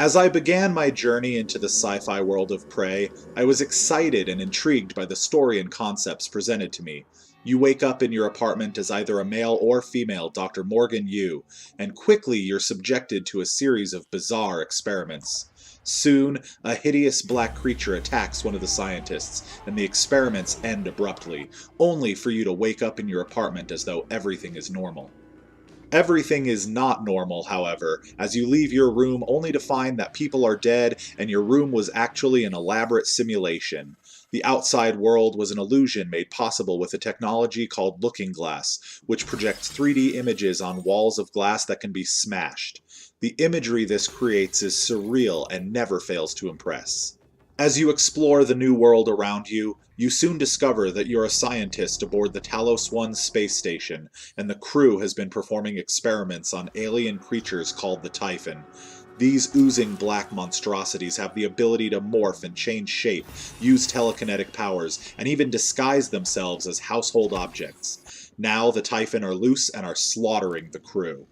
As I began my journey into the sci-fi world of Prey, I was excited and intrigued by the story and concepts presented to me. You wake up in your apartment as either a male or female Dr. Morgan Yu, and quickly you're subjected to a series of bizarre experiments. Soon, a hideous black creature attacks one of the scientists, and the experiments end abruptly, only for you to wake up in your apartment as though everything is normal. Everything is not normal, however, as you leave your room only to find that people are dead and your room was actually an elaborate simulation. The outside world was an illusion made possible with a technology called Looking Glass, which projects 3D images on walls of glass that can be smashed. The imagery this creates is surreal and never fails to impress. As you explore the new world around you, you soon discover that you're a scientist aboard the Talos 1 space station, and the crew has been performing experiments on alien creatures called the Typhon. These oozing black monstrosities have the ability to morph and change shape, use telekinetic powers, and even disguise themselves as household objects. Now the Typhon are loose and are slaughtering the crew.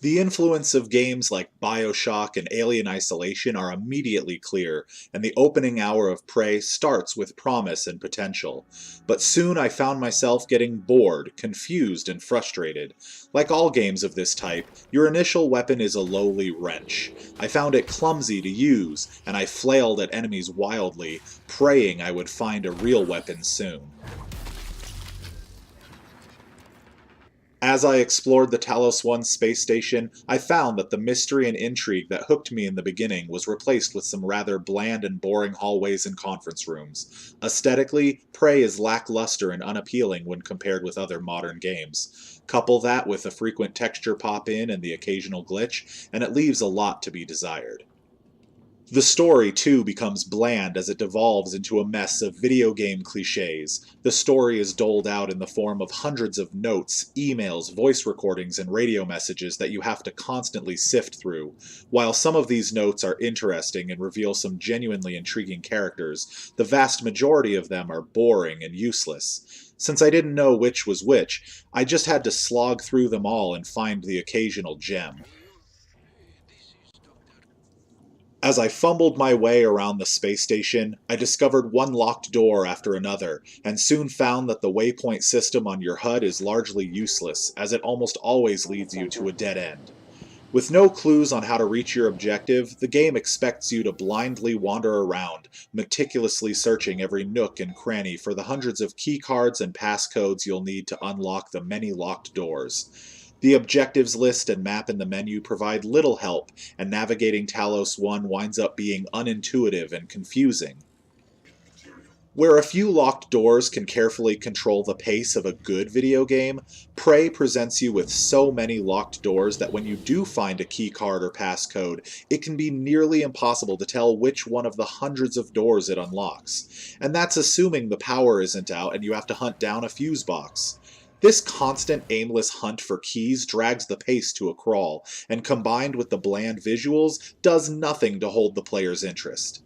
The influence of games like BioShock and Alien Isolation are immediately clear, and the opening hour of Prey starts with promise and potential. But soon I found myself getting bored, confused, and frustrated. Like all games of this type, your initial weapon is a lowly wrench. I found it clumsy to use, and I flailed at enemies wildly, praying I would find a real weapon soon. As I explored the Talos 1 space station, I found that the mystery and intrigue that hooked me in the beginning was replaced with some rather bland and boring hallways and conference rooms. Aesthetically, Prey is lackluster and unappealing when compared with other modern games. Couple that with a frequent texture pop-in and the occasional glitch, and it leaves a lot to be desired. The story, too, becomes bland as it devolves into a mess of video game cliches. The story is doled out in the form of hundreds of notes, emails, voice recordings, and radio messages that you have to constantly sift through. While some of these notes are interesting and reveal some genuinely intriguing characters, the vast majority of them are boring and useless. Since I didn't know which was which, I just had to slog through them all and find the occasional gem. As I fumbled my way around the space station, I discovered one locked door after another, and soon found that the waypoint system on your HUD is largely useless, as it almost always leads you to a dead end. With no clues on how to reach your objective, the game expects you to blindly wander around, meticulously searching every nook and cranny for the hundreds of keycards and passcodes you'll need to unlock the many locked doors. The objectives list and map in the menu provide little help, and navigating Talos 1 winds up being unintuitive and confusing. Where a few locked doors can carefully control the pace of a good video game, Prey presents you with so many locked doors that when you do find a keycard or passcode, it can be nearly impossible to tell which one of the hundreds of doors it unlocks. And that's assuming the power isn't out and you have to hunt down a fuse box. This constant aimless hunt for keys drags the pace to a crawl, and combined with the bland visuals, does nothing to hold the player's interest.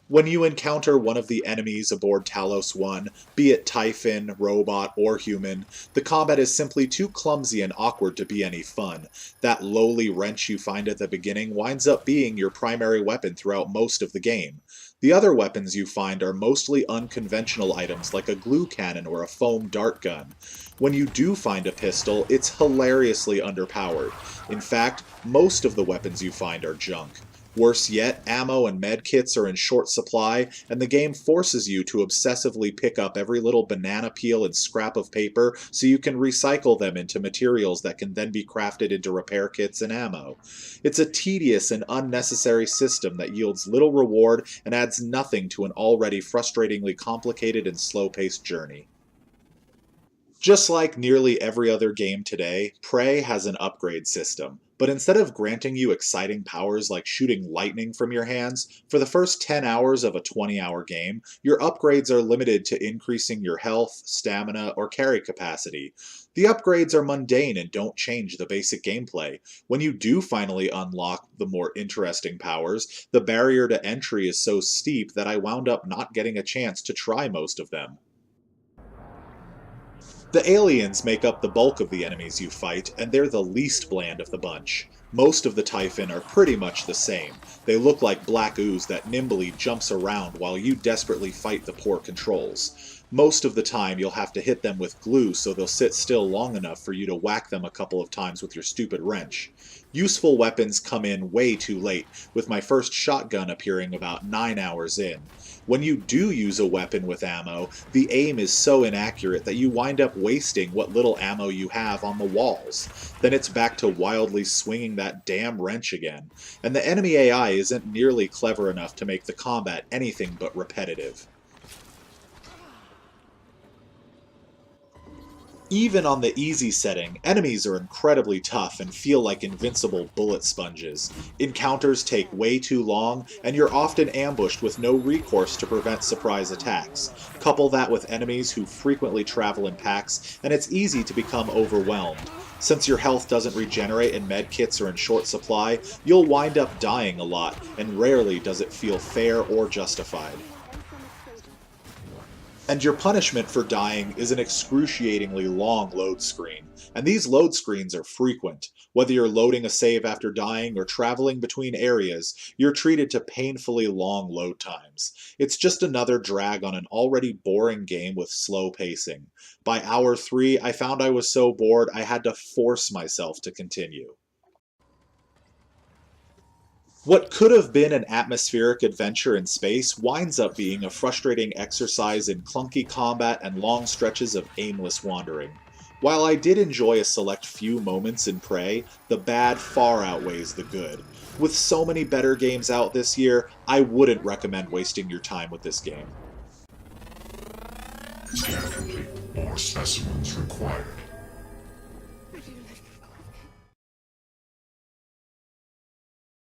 When you encounter one of the enemies aboard Talos 1, be it Typhon, robot, or human, the combat is simply too clumsy and awkward to be any fun. That lowly wrench you find at the beginning winds up being your primary weapon throughout most of the game. The other weapons you find are mostly unconventional items like a glue cannon or a foam dart gun. When you do find a pistol, it's hilariously underpowered. In fact, most of the weapons you find are junk. Worse yet, ammo and medkits are in short supply, and the game forces you to obsessively pick up every little banana peel and scrap of paper so you can recycle them into materials that can then be crafted into repair kits and ammo. It's a tedious and unnecessary system that yields little reward and adds nothing to an already frustratingly complicated and slow-paced journey. Just like nearly every other game today, Prey has an upgrade system. But instead of granting you exciting powers like shooting lightning from your hands, for the first 10 hours of a 20-hour game, your upgrades are limited to increasing your health, stamina, or carry capacity. The upgrades are mundane and don't change the basic gameplay. When you do finally unlock the more interesting powers, the barrier to entry is so steep that I wound up not getting a chance to try most of them. The aliens make up the bulk of the enemies you fight, and they're the least bland of the bunch. Most of the Typhon are pretty much the same. They look like black ooze that nimbly jumps around while you desperately fight the poor controls. Most of the time you'll have to hit them with glue so they'll sit still long enough for you to whack them a couple of times with your stupid wrench. Useful weapons come in way too late, with my first shotgun appearing about 9 hours in. When you do use a weapon with ammo, the aim is so inaccurate that you wind up wasting what little ammo you have on the walls. Then it's back to wildly swinging that damn wrench again, and the enemy AI isn't nearly clever enough to make the combat anything but repetitive. Even on the easy setting, enemies are incredibly tough and feel like invincible bullet sponges. Encounters take way too long, and you're often ambushed with no recourse to prevent surprise attacks. Couple that with enemies who frequently travel in packs, and it's easy to become overwhelmed. Since your health doesn't regenerate and medkits are in short supply, you'll wind up dying a lot, and rarely does it feel fair or justified. And your punishment for dying is an excruciatingly long load screen, and these load screens are frequent. Whether you're loading a save after dying or traveling between areas, you're treated to painfully long load times. It's just another drag on an already boring game with slow pacing. By hour 3, I found I was so bored I had to force myself to continue. What could have been an atmospheric adventure in space winds up being a frustrating exercise in clunky combat and long stretches of aimless wandering. While I did enjoy a select few moments in Prey, the bad far outweighs the good. With so many better games out this year, I wouldn't recommend wasting your time with this game. Scan complete. More specimens required.